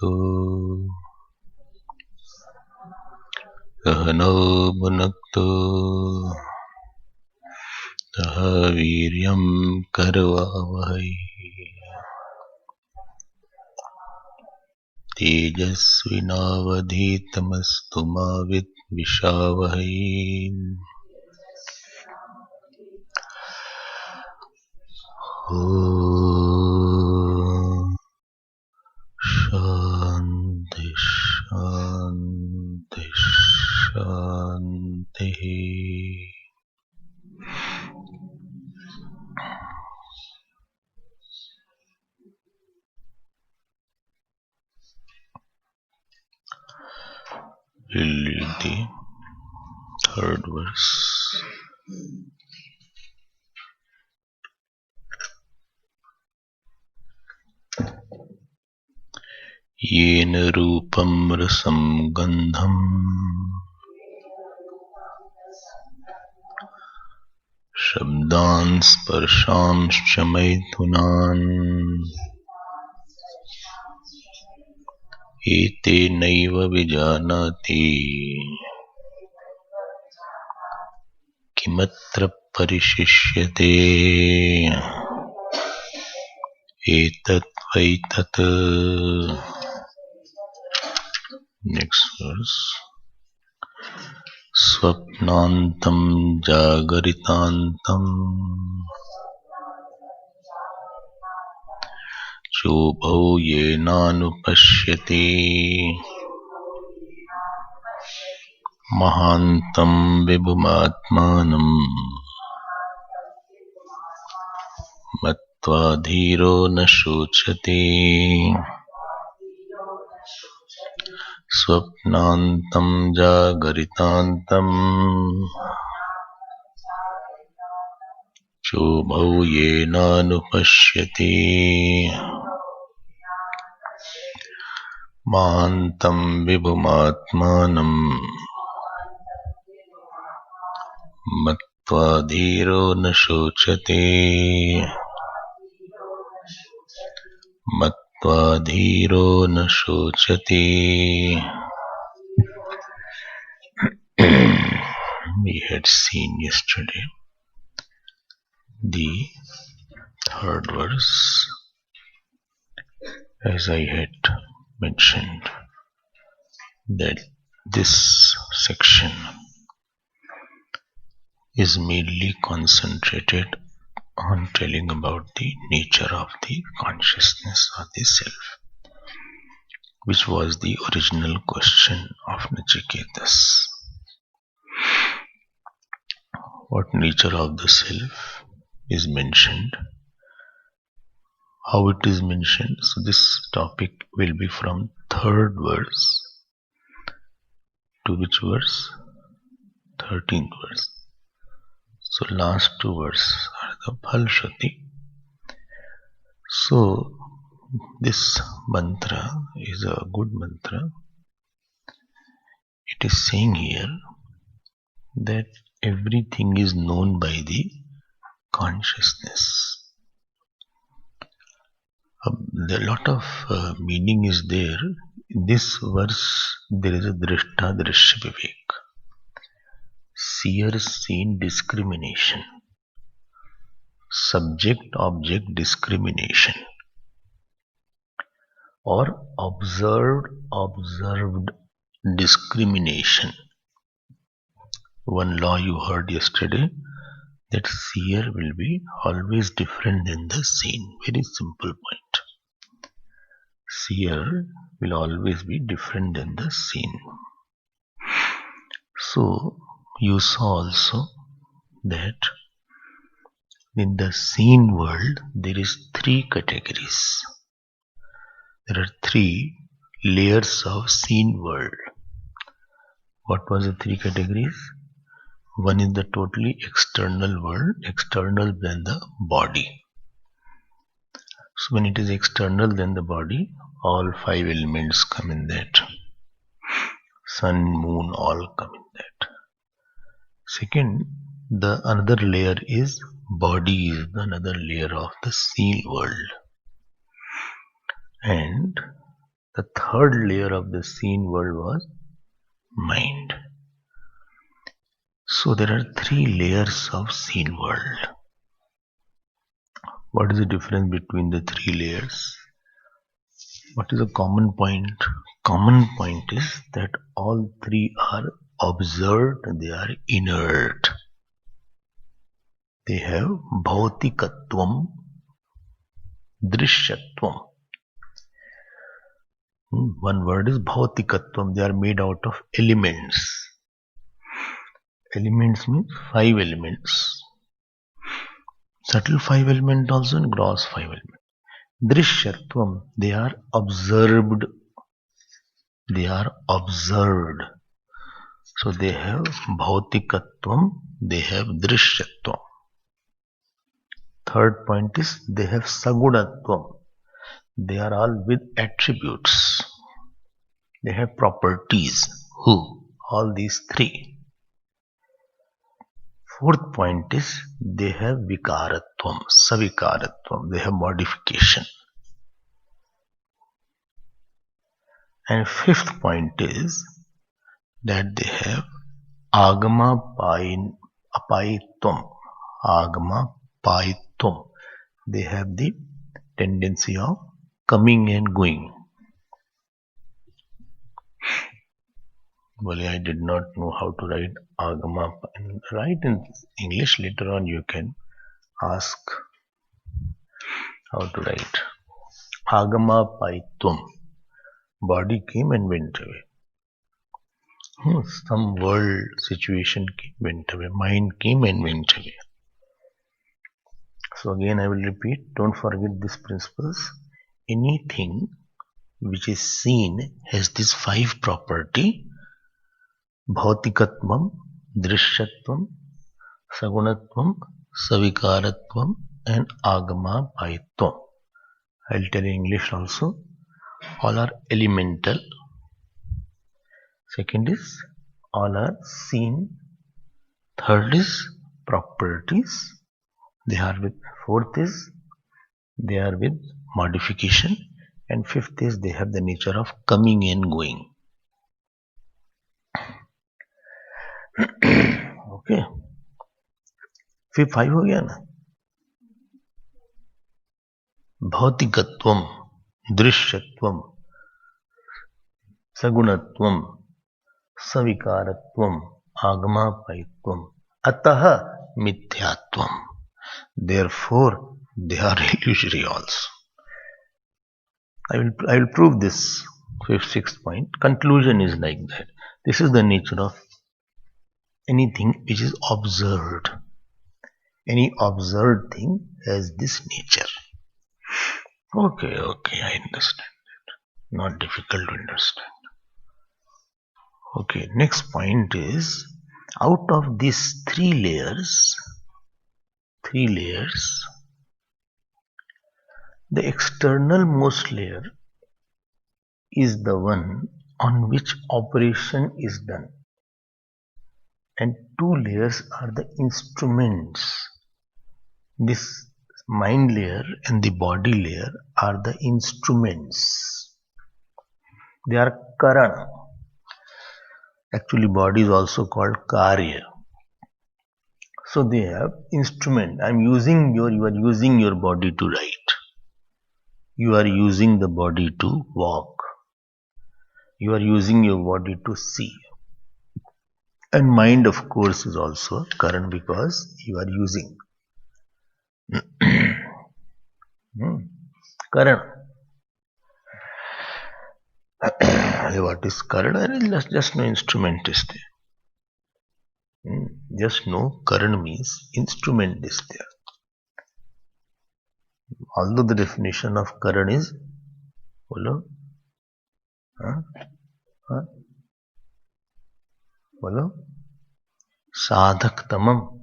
सहनो भुनक्तु सह वीर्यं करवावहै तेजस्विनावधीतमस्तु मा विद्विषावहै। शांति शांति शांति। We'll read the third verse. येन रूपं रसं गन्धं शब्दान् स्पर्शांश्च मैथुनान् एतेनैव विजानाति किमत्र परिशिष्यते एतत् वै तत्। Next verse. स्वप्नान्तं जागरितान्तं चोभौ येनानुपश्यति महान्तं विभुमात्मानं मत्वा धीरो न शोचते। स्वप्नान्तं जागरितान्तं चोभौ येनानुपश्यति महान्तं विभुमात्मानं मत्वा धीरो न शोचते। मत्वा धीरो न शोचते। We had seen yesterday the third verse. As I had mentioned that this section is mainly concentrated on telling about the nature of the consciousness of the self, which was the original question of Nachiketas. What nature of the self is mentioned, how it is mentioned. So this topic will be from third verse to which verse? 13th verse. So last two verses are the Phalshruti. So this mantra is a good mantra. It is saying here that everything is known by the consciousness. A lot of meaning is there. In this verse there is a drishta drishya vivek, seer seen discrimination, subject object discrimination, or observed discrimination. One law you heard yesterday, that seer will be always different than the seen. Very simple point. Seer will always be different than the seen. So you saw also that in the seen world there is three categories. There are three layers of seen world. What was the three categories? One is the totally external world, external than the body. So when it is external than the body, all five elements come in that. Sun, moon, all come in that. Second, the another layer is body, is the another layer of the seen world. And The third layer of the seen world was mind. So there are three layers of seen world. What is the difference between the three layers? What is a common point? Common point is that all three are observed, they are inert. They have bhautikatvam, drishyatvam. One word is bhautikatvam. They are made out of elements. Elements means 5 elements. Subtle 5 element also and gross 5 element. Drishyatvam, they are observed. They are observed. So they have bhautikatvam, they have drishyatvam. Third point is they have sagunatvam. They are all with attributes. They have properties. Who? All these three. Fourth point is they have vikaratvam, savikaratvam. They have modification. And fifth point is that they have agama apayitvam. Agama apayitvam. They have the tendency of coming and going. Well, I did not know how to write agama. Write in English. Later on you can ask how to write. Agama apayitvam. Body came and went away. Some world situation went away. Mind came and went away. So again I will repeat, don't forget these principles. Anything which is seen has these 5 property: bhautikatvam, drishyatvam, sagunatvam, savikaratvam and agama apayitvam. I will tell you English also. All are elemental. Second is all are seen. Third is properties. They are with. Fourth is they are with modification. And fifth is they have the nature of coming and going. Okay. फिर 5 हो गया ना. भौतिकत्वम, दृश्यत्वम, सगुणत्वम, सविकारत्वम, आगमापयित्वम, अतः मिथ्यात्वम. Therefore, they are illusory also. I will prove this. Sixth point. Conclusion is like that. This is the nature of anything which is observed. Any observed thing has this nature. Okay, I understand it. Not difficult to understand. Okay, next point is, out of these three layers, the external most layer is the one on which operation is done, and 2 layers are the instruments. This mind layer and the body layer are the instruments. They are karana. Actually, body is also called karya. So they have instrument. you are using your body to write. You are using the body to walk. You are using your body to see. And mind, of course, is also current because you are using. Current. What is current? Just no instrument is there. Just no current means instrument is there. Although the definition of current is, follow? Follow? Sadhaktamam.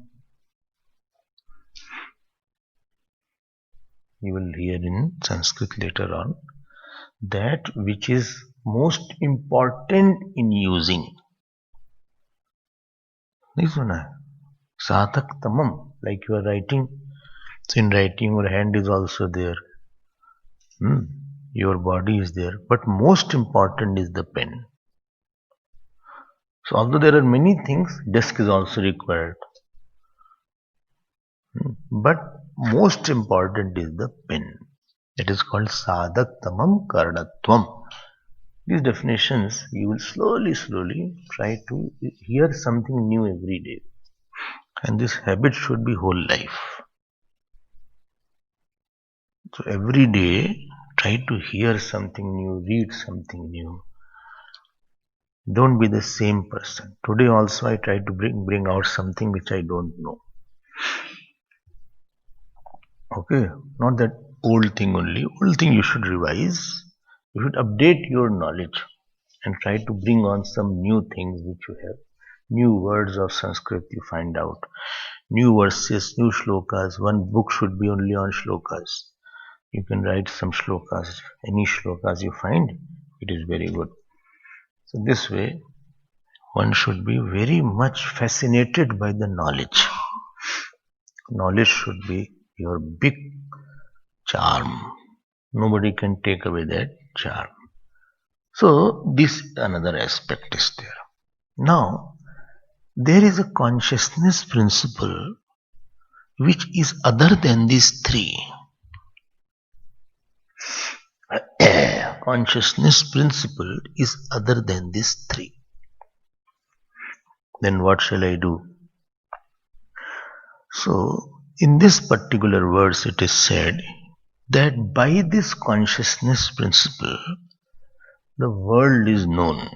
You will hear in Sanskrit later on. That which is most important in using. This one, Sadhaktamam. Like you are writing. So in writing, your hand is also there. your body is there, but most important is the pen. So although there are many things, desk is also required. But most important is the pen. It is called sadak tamam karnatvam. These definitions, you will slowly try to hear something new every day. And this habit should be whole life. So every day, try to hear something new, read something new. Don't be the same person. Today also I try to bring out something which I don't know. Okay, not that old thing only. Old thing you should revise. You should update your knowledge and try to bring on some new things which you have. New words of Sanskrit you find out. New verses, new shlokas. One book should be only on shlokas. You can write some shlokas. Any shlokas you find, it is very good. So this way, one should be very much fascinated by the knowledge. Knowledge should be your big charm. Nobody can take away that charm. So this another aspect is there. Now, there is a consciousness principle which is other than these three. Consciousness principle is other than these three. Then what shall I do? So, in this particular verse it is said that by this consciousness principle, the world is known.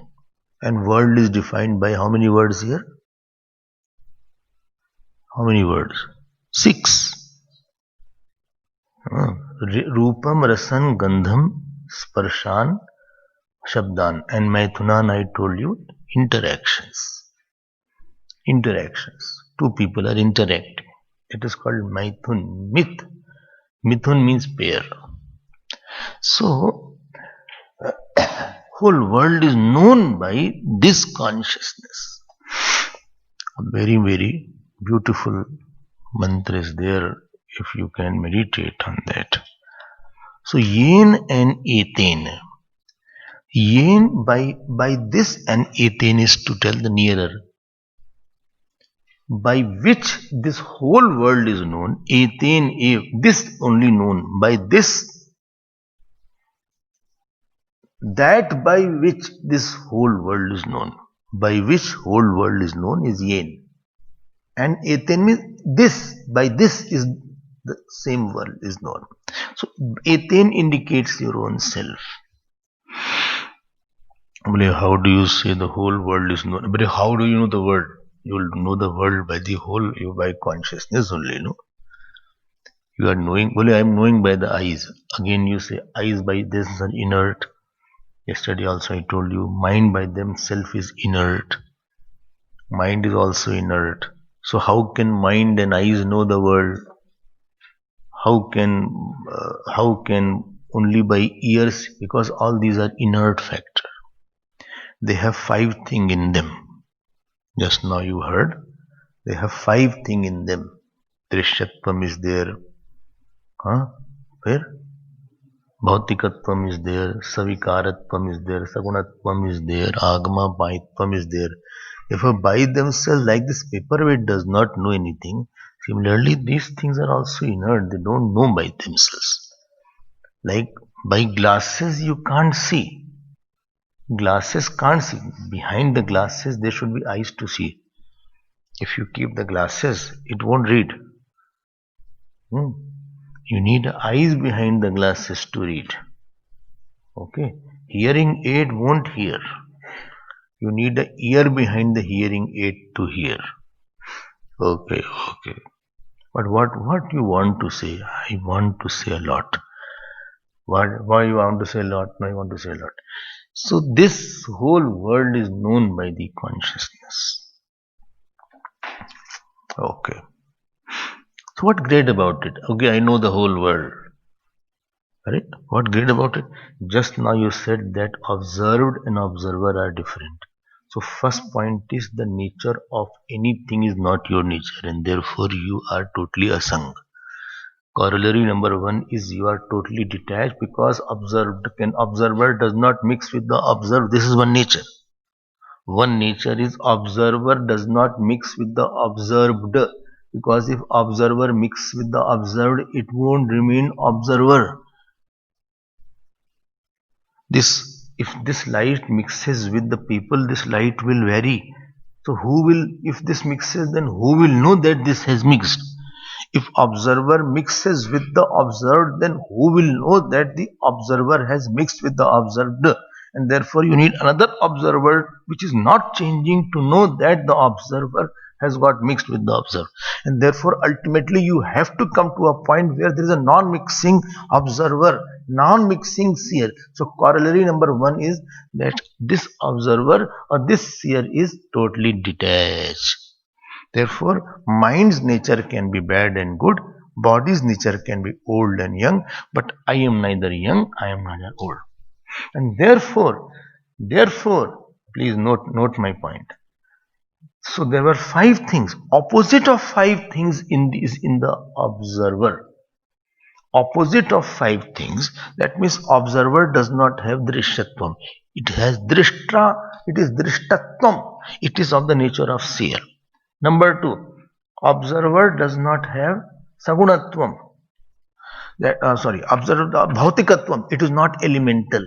And world is defined by how many words here? How many words? 6. Rupam, Rasan, Gandham, Sparshan, Shabdan. And Maithunan, I told you, interactions. Interactions. Two people are interacting. It is called Maithun. Myth. Mithun means pair. So, whole world is known by this consciousness. A very beautiful mantra is there if you can meditate on that. So, yen and eten. Yen by this and eten is to tell the nearer. By which this whole world is known. Eten, this only known. By this, that by which this whole world is known. By which whole world is known is yen. And eten means this. By this is the same world is known. So eten indicates your own self. How do you say the whole world is known? But how do you know the world? You will know the world by the whole, by consciousness only, no? You are knowing, I am knowing by the eyes. Again you say eyes by this are inert. Yesterday also I told you mind by themselves is inert. Mind is also inert. So how can mind and eyes know the world? How can only by ears? Because all these are inert factor. They have 5 things in them. Just now you heard. They have 5 things in them. Drishyatvam is there. Where? Bhautikatvam is there. Savikaratvam is there. Sagunatvam is there. Agama Maitvam is there. If by themselves, like this paperweight does not know anything, similarly these things are also inert. They don't know by themselves. Like by glasses you can't see. Glasses can't see. Behind the glasses there should be eyes to see. If you keep the glasses, it won't read. You need eyes behind the glasses to read. Okay. Hearing aid won't hear. You need an ear behind the hearing aid to hear. Okay. But what you want to say? I want to say a lot. Why you want to say a lot? No, I want to say a lot. So this whole world is known by the consciousness. Okay. So what great about it? Okay, I know the whole world. Right? What great about it? Just now you said that observed and observer are different. So first point is the nature of anything is not your nature and therefore you are totally asang. Corollary number one is you are totally detached because observer does not mix with the observed. This is one nature. One nature is observer does not mix with the observed, because if observer mix with the observed, it won't remain observer. If this light mixes with the people, this light will vary. So if this mixes, then who will know that this has mixed? If observer mixes with the observed, then who will know that the observer has mixed with the observed? And therefore you need another observer which is not changing to know that the observer has got mixed with the observed. And therefore ultimately you have to come to a point where there is a non-mixing observer, non-mixing seer. So corollary number one is that this observer or this seer is totally detached. Therefore, mind's nature can be bad and good, body's nature can be old and young, but I am neither young, I am neither old. And therefore, please note my point. So there were 5 things. Opposite of 5 things in the observer. Opposite of 5 things. That means observer does not have drishyatvam. It has drishta. It is drishtatvam. It is of the nature of seer. Number 2, observer does not have sagunatvam. Observer bhautikatvam. It is not elemental,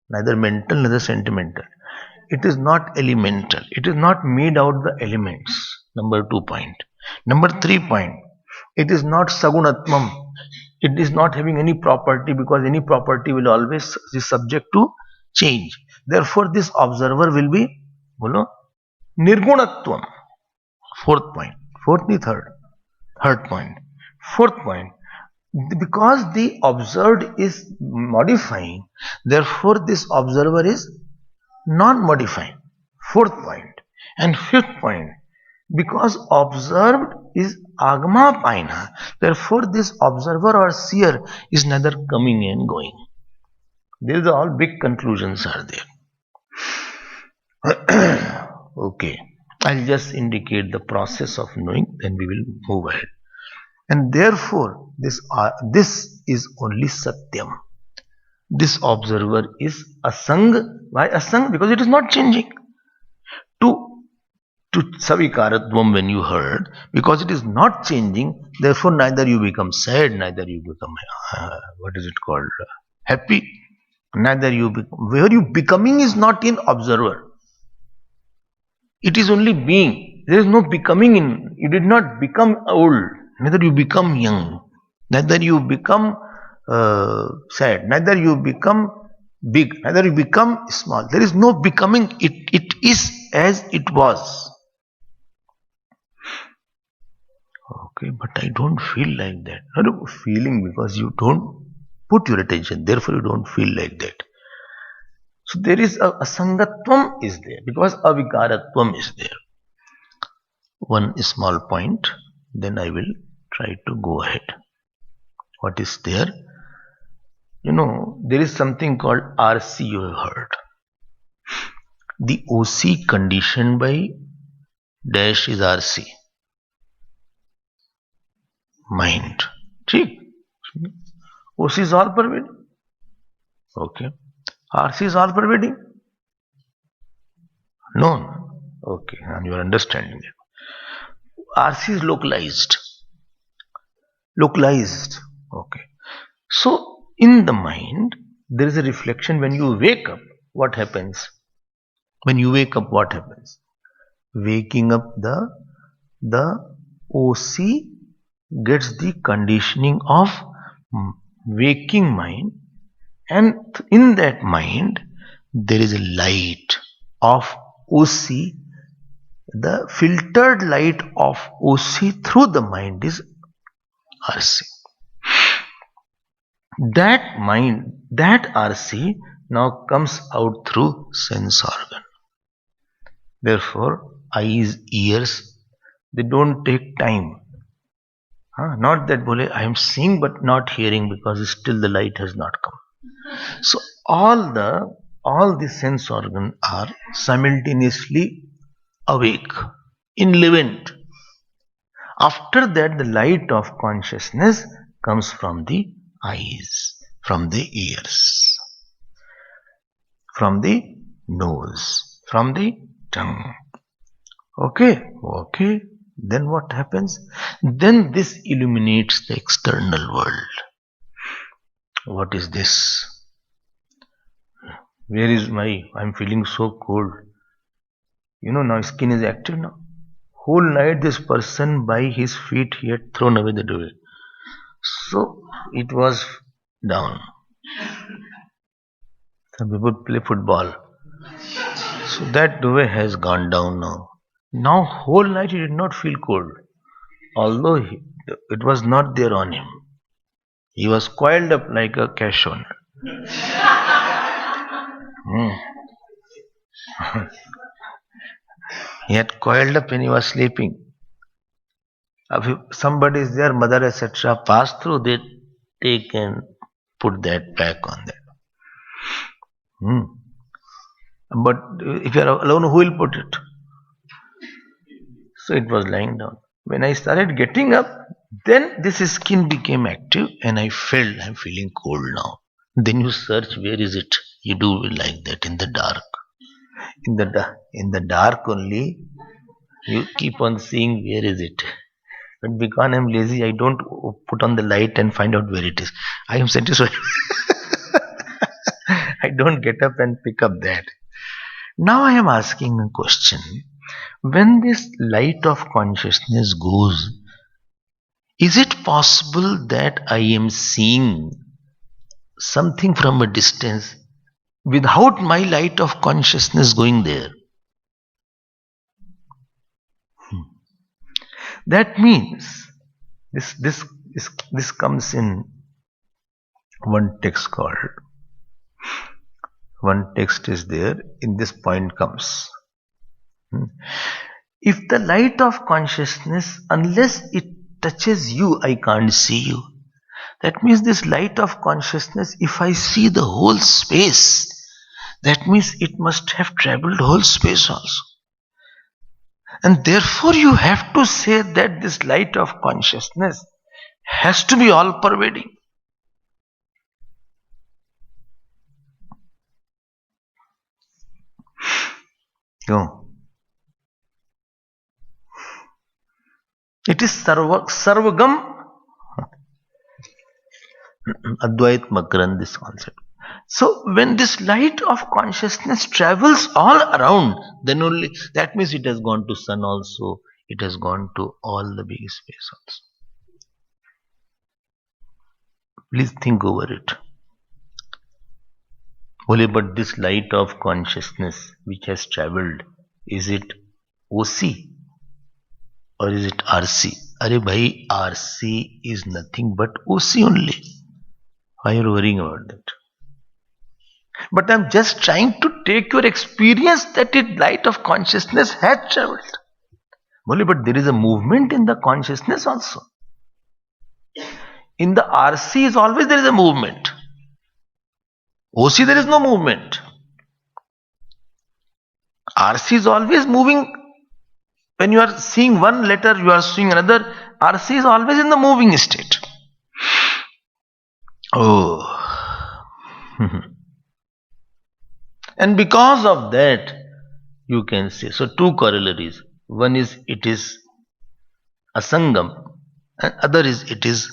neither mental, neither sentimental. It is not elemental. It is not made out the elements. Number 2 point. Number 3 point. It is not sagunatvam. It is not having any property, because any property will always be subject to change. Therefore, this observer will be nirgunatvam. Fourth point. Third point. Fourth point. Because the observed is modifying, therefore this observer is non-modifying. Fourth point. And fifth point. Because observed is agama paina, therefore this observer or seer is neither coming and going. These are all big conclusions are there. Okay. I'll just indicate the process of knowing, then we will move ahead. And therefore, this is only Satyam. This observer is Asang. Why Asang? Because it is not changing. To Savikaratvam, when you heard, because it is not changing, therefore neither you become sad, neither you become, happy. Neither you become, where you becoming is not in observer. It is only being. There is no becoming in. You did not become old. Neither you become young. Neither you become sad. Neither you become big. Neither you become small. There is no becoming. It is as it was. Okay, but I don't feel like that. Not feeling, because you don't put your attention. Therefore, you don't feel like that. So there is a sangatvam is there, because avikaratvam is there. One small point, then I will try to go ahead. What is there? There is something called RC, you have heard. The OC conditioned by dash is RC. Mind. See? OC is all pervading. Okay. RC is all pervading? No. Okay, and you are understanding it. RC is localized. Okay. So, in the mind, there is a reflection. When you wake up, what happens? Waking up, the OC gets the conditioning of waking mind, and in that mind, there is a light of OC. The filtered light of OC through the mind is RC. That mind, that RC now comes out through sense organ. Therefore, eyes, ears, they don't take time. Not that I am seeing but not hearing, because still the light has not come. So all the sense organs are simultaneously awake, in event. After that, the light of consciousness comes from the eyes, from the ears, from the nose, from the tongue. Okay. Then what happens? Then this illuminates the external world. What is this? Where is I'm feeling so cold. Now skin is active now. Whole night this person by his feet he had thrown away the duvet. So it was down. Some people play football. So that duvet has gone down now. Now whole night he did not feel cold. Although it was not there on him. He was coiled up like a cashon. He had coiled up when he was sleeping. If somebody is there, mother etc. pass through, they can put that back on that. But if you are alone, who will put it? So it was lying down. When I started getting up, then this skin became active and I felt I'm feeling cold now. Then you search, where is it? You do like that in the dark. In the dark only, you keep on seeing where is it. But because I'm lazy, I don't put on the light and find out where it is. I am satisfied. I don't get up and pick up that. Now I am asking a question. When this light of consciousness goes, is it possible that I am seeing something from a distance without my light of consciousness going there? That means this comes in one text called. One text is there, in this point comes. If the light of consciousness, unless it touches you, I can't see you. That means this light of consciousness, if I see the whole space, that means it must have traveled whole space also. And therefore you have to say that this light of consciousness has to be all pervading. No. It is sarvagam. Advait Makaran, this concept. So when this light of consciousness travels all around, then only that means it has gone to sun also, it has gone to all the big space also. Please think over it. Only but this light of consciousness which has traveled, is it OC or is it RC? Arey bhai, RC is nothing but OC only. Why are you worrying about that? But I'm just trying to take your experience that it light of consciousness has traveled. Only but there is a movement in the consciousness also. In the RC is always there is a movement. OC there is no movement. RC is always moving. When you are seeing one letter, you are seeing another. RC is always in the moving state. Oh. And because of that, you can say, so two corollaries. One is it is asangam, and other is it is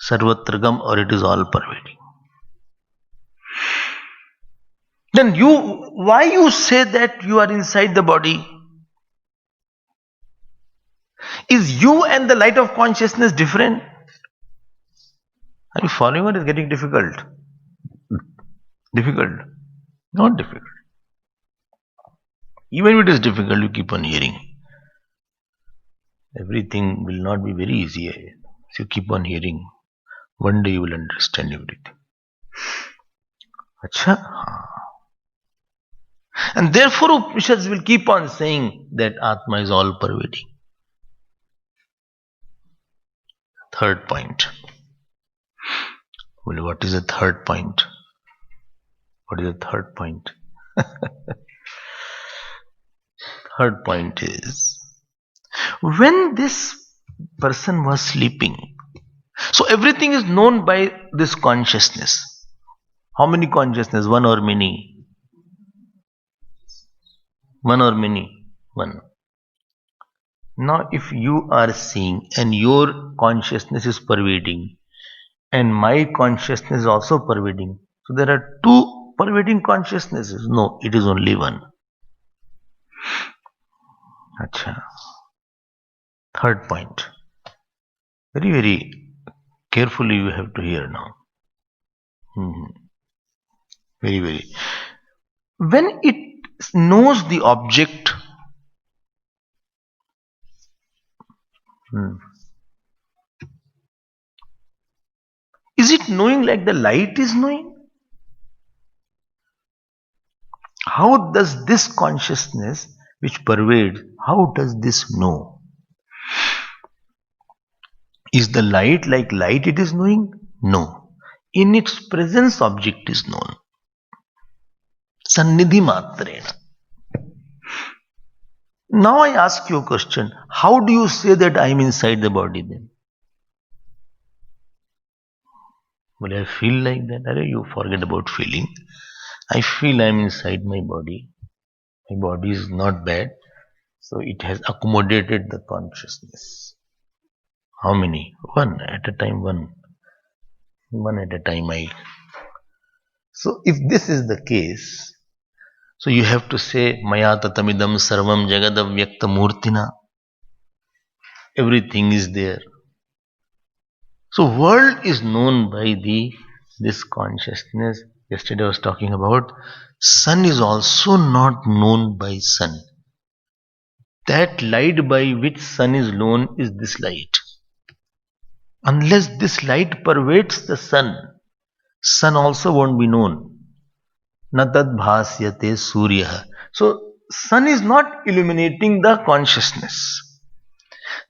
sarvatragam, or it is all pervading. Then why you say that you are inside the body? Is you and the light of consciousness different? Are you following, or is getting difficult? Difficult? Not difficult. Even if it is difficult, you keep on hearing. Everything will not be very easy. So you keep on hearing. One day you will understand everything. Acha? And therefore Upanishads will keep on saying that Atma is all pervading. Third point. Well, what is the third point? What is the third point? Third point is, when this person was sleeping, So everything is known by this consciousness. How many consciousness? One or many? One or many? One. Now if you are seeing and your consciousness is pervading and my consciousness is also pervading, so there are two pervading consciousnesses. No, it is only one. Acha. Third point. Very, very carefully you have to hear now. Very, very. When it knows the object, is it knowing like the light is knowing? How does this consciousness which pervades, how does this know? Is the light like light it is knowing? No. In its presence, object is known. Sannidhi matrena. Now I ask you a question. How do you say that I am inside the body then? Well, I feel like that. Arey, you forget about feeling. I feel I am inside my body. My body is not bad. So it has accommodated the consciousness. How many? One at a time, one. One at a time. So if this is the case, so you have to say Maya tatamidam sarvam jagadavyakta murtina. Everything is there. So world is known by this consciousness. Yesterday I was talking about sun is also not known by sun. That light by which sun is known is this light. Unless this light pervades the sun, sun also won't be known. Natad bhasyate surya. So sun is not illuminating the consciousness.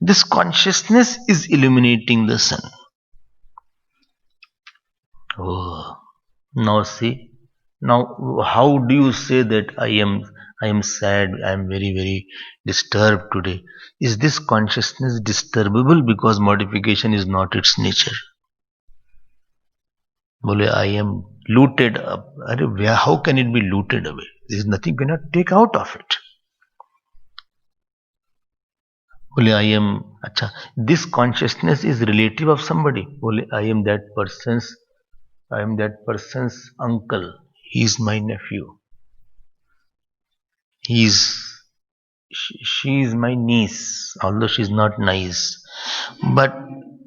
This consciousness is illuminating the sun. Oh, now see. Now how do you say that I am sad, I am very, very disturbed today? Is this consciousness disturbable because modification is not its nature? Bole, I am looted up. How can it be looted away? There is nothing cannot take out of it. Bole, I am, acha, this consciousness is relative of somebody. Bole, I am that person's uncle. He is my nephew. She is my niece, although she is not nice, but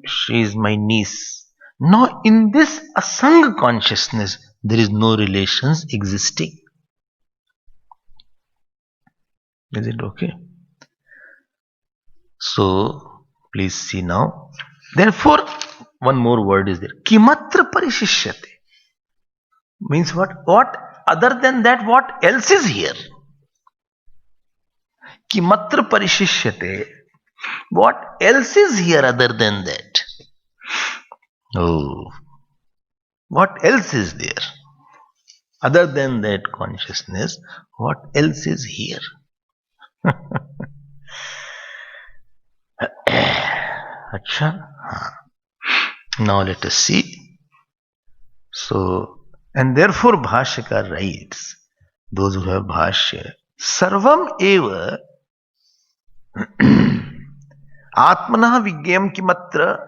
she is my niece. Now, in this asanga consciousness, there is no relations existing. Is it okay? So, please see now. Therefore, one more word is there. Kimatra parishishyate. Means what? What other than that, what else is here? Kimatra parishishyate. What else is here other than that? Oh, what else is there? Other than that consciousness, what else is here? Acha. Now let us see. So, and therefore Bhashyakar writes, those who have Bhashya, Sarvam eva Atmanah vigyam kimatra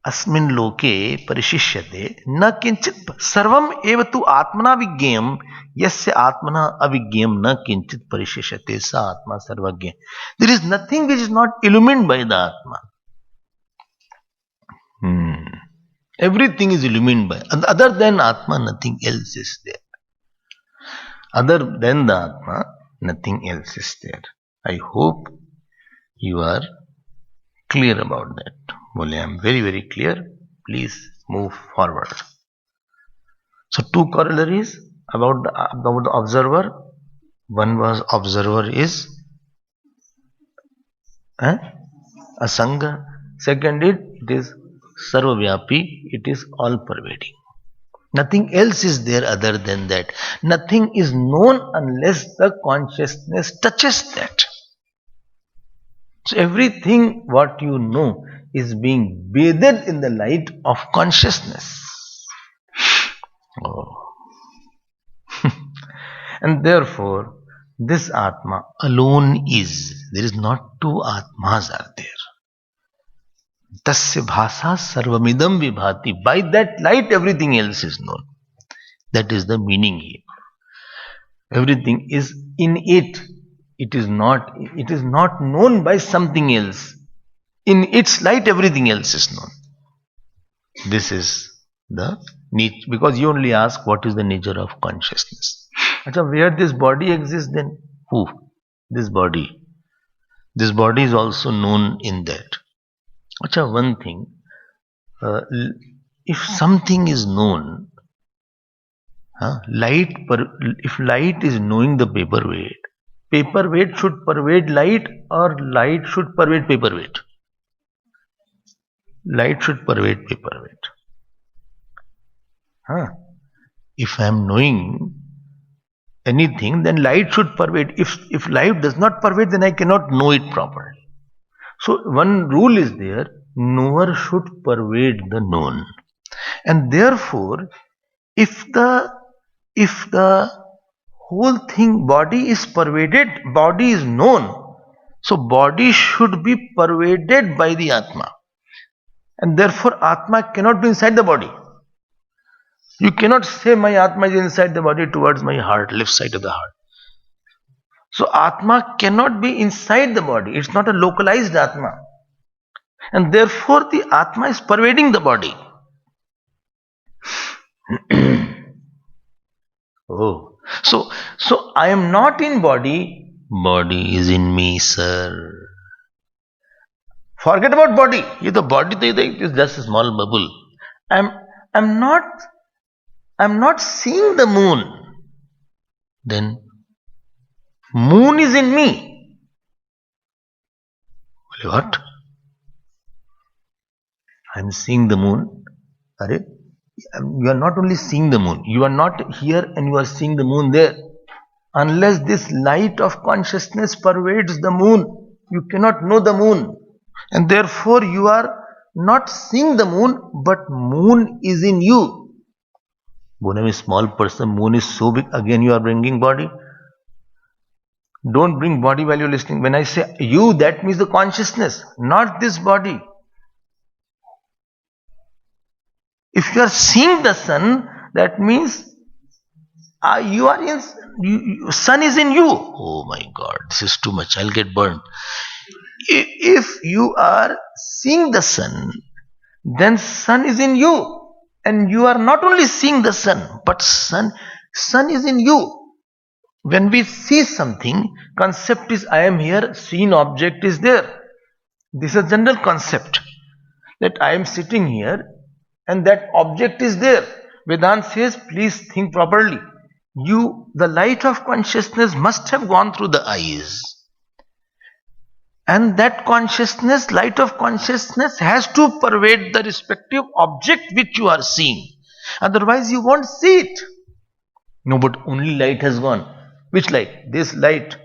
अस्मिन् लोके परिशिष्यते न किंचित सर्वम एव तु आत्मना विज्ञेयम यस्य आत्मना अविज्ञेयम न किंचित परिशिष्यते स आत्मा सर्वज्ञ. There is nothing which is not illumined by the Atma. Everything is illumined by, other than Atma, nothing else is there. Other than the Atma, nothing else is there. I hope you are clear about that. Well, I am very, very clear. Please move forward. So, two corollaries about the observer. One was observer is asanga. Second it is sarvavyapi. It is all pervading. Nothing else is there other than that. Nothing is known unless the consciousness touches that. So everything what you know is being bathed in the light of consciousness. Oh. And therefore, this Atma alone is. There is not two Atmas are there. Tasya bhasa sarvamidam vibhati. By that light, everything else is known. That is the meaning here. Everything is in it. It is not known by something else. In its light, everything else is known. This is the nature. Because you only ask what is the nature of consciousness. Achha, where this body exists then? Who? This body. This body is also known in that. Achha, one thing. If something is known, if light is knowing the paperweight should pervade light or light should pervade paperweight? Light should pervade paperweight. If I am knowing anything, then light should pervade. If light does not pervade, then I cannot know it properly. So one rule is there, knower should pervade the known. And therefore, if the whole thing, body is pervaded, body is known, so body should be pervaded by the Atma. And therefore Atma cannot be inside the body. You cannot say my Atma is inside the body towards my heart, left side of the heart. So Atma cannot be inside the body. It's not a localized Atma. And therefore the Atma is pervading the body. Oh. So I am not in body. Body is in me, sir. Forget about body. The body is just a small bubble. I'm not seeing the moon. Then moon is in me. What? I'm seeing the moon. You are not only seeing the moon. You are not here and you are seeing the moon there. Unless this light of consciousness pervades the moon, you cannot know the moon. And therefore you are not seeing the moon, but moon is in you. When I'm a small person, moon is so big, again you are bringing body. Don't bring body while you're listening. When I say you, that means the consciousness, not this body. If you are seeing the sun, that means you are in, sun is in you. Oh my God, this is too much. I'll get burned. If you are seeing the sun, then sun is in you. And you are not only seeing the sun, but sun is in you. When we see something, concept is I am here, seen object is there. This is a general concept. That I am sitting here and that object is there. Vedanta says, please think properly. The light of consciousness must have gone through the eyes. And that consciousness, light of consciousness has to pervade the respective object which you are seeing. Otherwise you won't see it. No, but only light has gone. Which light? This light.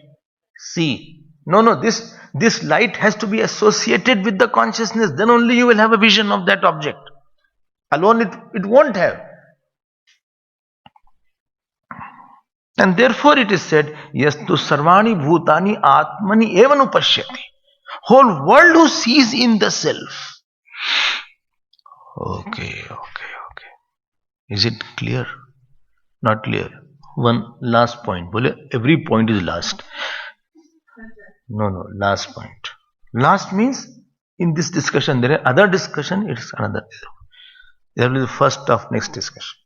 See. No, this light has to be associated with the consciousness. Then only you will have a vision of that object. Alone it won't have. And therefore it is said, Yastu sarvani bhutani atmani evan upashyati. Whole world who sees in the self. Okay. Is it clear? Not clear. One last point. Every point is last. No, last point. Last means in this discussion, there are other discussion, it's another. There will be the first of next discussion.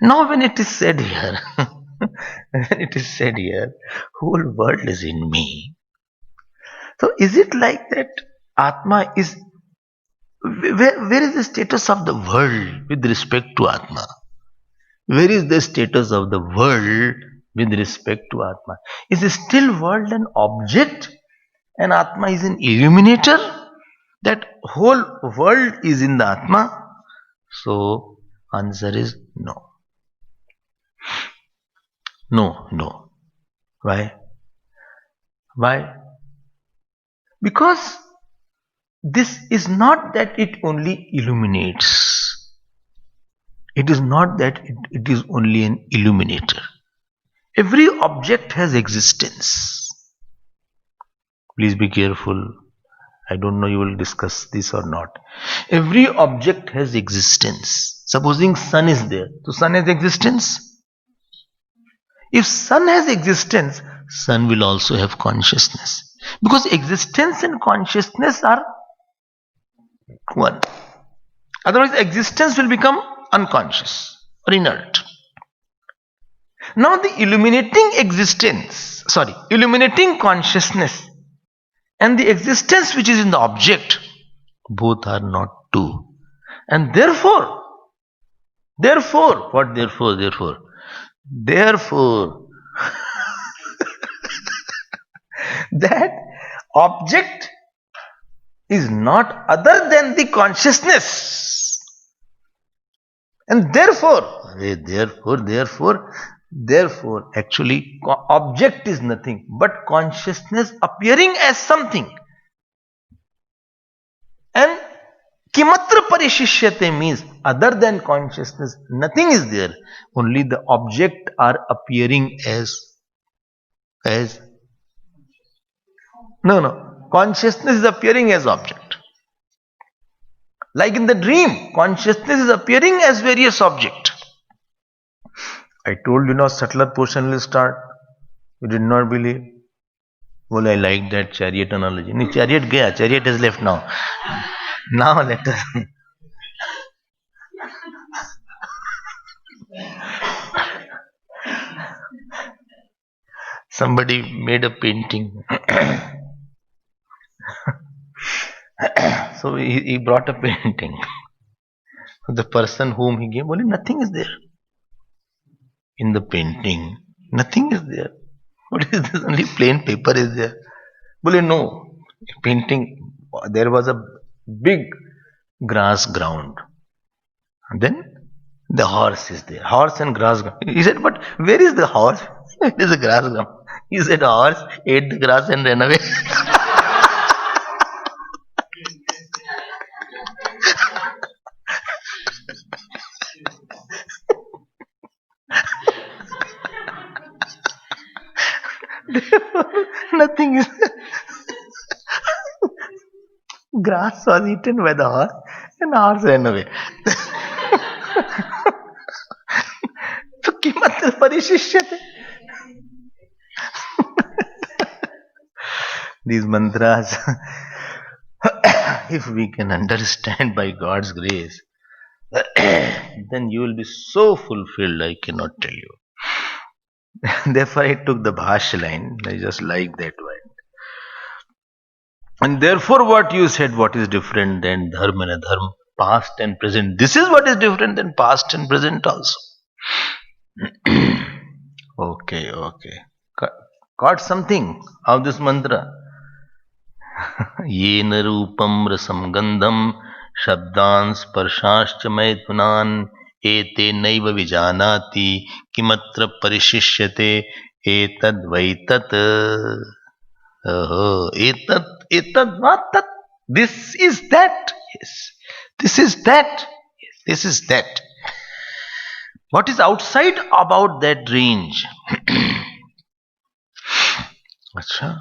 Now when it is said here, whole world is in me. So is it like that Atma is, where is the status of the world with respect to Atma? Where is the status of the world with respect to Atma? Is still world an object and Atma is an illuminator? That whole world is in the Atma? So answer is no. No. Why? Because this is not that it only illuminates. It is not that it is only an illuminator. Every object has existence. Please be careful. I don't know you will discuss this or not. Every object has existence. Supposing sun is there. So sun has existence. If sun has existence, sun will also have consciousness. Because existence and consciousness are one. Otherwise existence will become unconscious or inert. Now the illuminating consciousness and the existence which is in the object, both are not two. And therefore, what therefore? Therefore, that object is not other than the consciousness. And therefore, actually, object is nothing but consciousness appearing as something. And kimatra parishishyate means other than consciousness, nothing is there. Only the object are appearing as consciousness is appearing as object. Like in the dream, consciousness is appearing as various object. I told you now subtler portion will start. You did not believe. Well, I like that chariot analogy. No, chariot gaya. Chariot has left now. Now let us. Somebody made a painting. So he brought a painting. The person whom he gave, well, nothing is there. In the painting, nothing is there. What is this? Only plain paper is there. Well, no. Painting, there was a big grass ground. And then the horse is there. Horse and grass ground. He said, but where is the horse? It is a grass ground. He said, horse ate the grass and ran away. Nothing is. Grass was eaten by the horse and horse ran away. So kimatra parishishyate. These mantras, if we can understand by God's grace, then you will be so fulfilled, I cannot tell you. Therefore, I took the Bhashya line. I just like that one. And therefore, what you said, what is different than dharma and adharma, past and present. This is what is different than past and present also. Okay. Got something of this mantra. Yena rupam rasam gandham shabdan sparshaschya maithunan ete naiva vijanati kimatra parishishyate etad vaitat. Etad vatat. This is that. Yes. This is that. Yes. This is that. What is outside about that range? Achha.